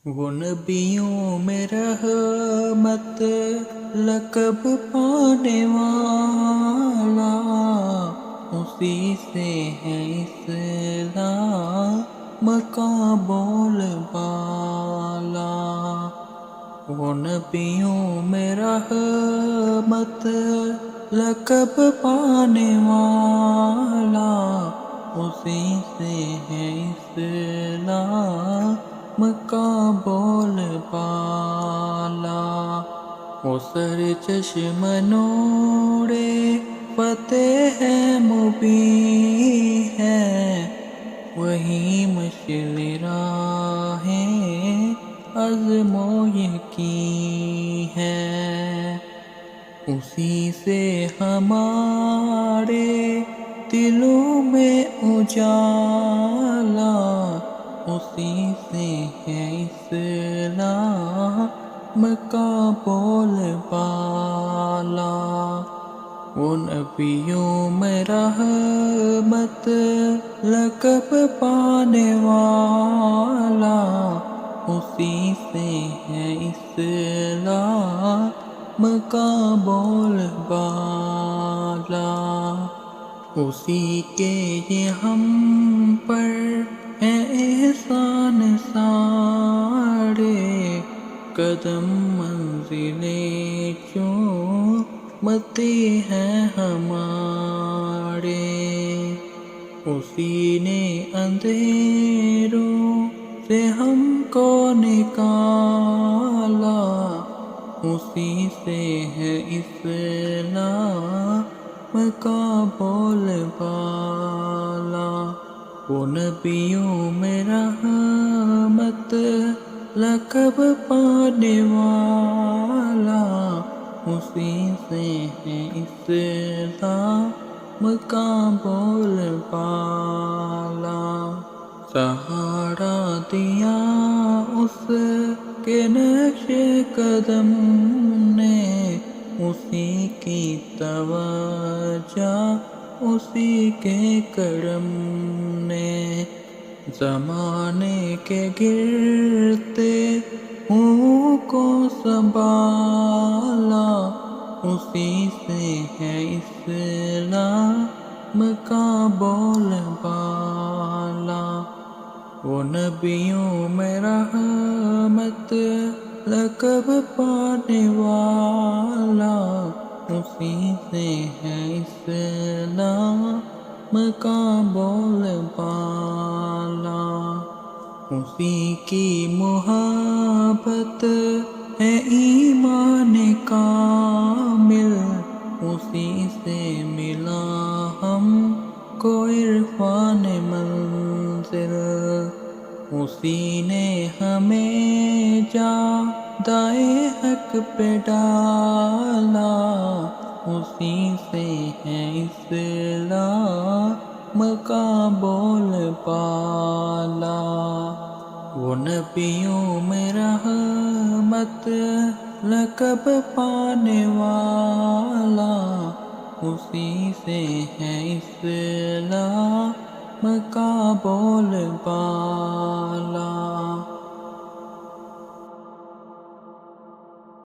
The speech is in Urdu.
وہ نبیوں میں رحمت لقب پانے والا، اسی سے ہے اسلام کا بول بالا۔ وہ نبیوں میں رحمت لقب پانے والا، اسی سے ہے اسلام کا بول بالا۔ وہ سر چشم نورِ فتح مبین ہے، وہی مشعل راہ عزم و یقین ہے۔ اسی سے ہمارے دلوں میں اجالا، اسی سے ہے اسلام کا بول بالا۔ وہ نبیوں میں رحمت لقب پانے والا، اسی سے ہے اسلام کا بول بالا۔ اسی کے یہ ہم پر ہے احسان سارے، قدم منزلیں چومتے ہیں ہمارے۔ اسی نے اندھیروں سے ہم کو نکالا، اسی سے ہے اسلام کا بول بالا۔ وہ نبیوں میں رحمت لقب پانے والا، اسی سے ہے اسلام کا بول بالا۔ سہارا دیا اس کے نقش قدم نے، اسی کی توجہ اسی کے کرم نے۔ زمانے کے گرتے ہوں کو سنبھالا، اسی سے ہے اسلام کا بول بالا۔ وہ نبیوں میں رحمت لقب پانے والا، اسی سے ہے اسلام کا بول بالا۔ اسی کی محبت ہے ایمان کامل، اسی سے ملا ہم کو عرفان منزل۔ اسی نے ہمیں جادۂ حق پہ ڈالا، اسی سے ہے اسلام کا بول بالا۔ وہ نبیوں میں رحمت لقب پانے والا، اسی سے ہے اسلام کا بول بالا۔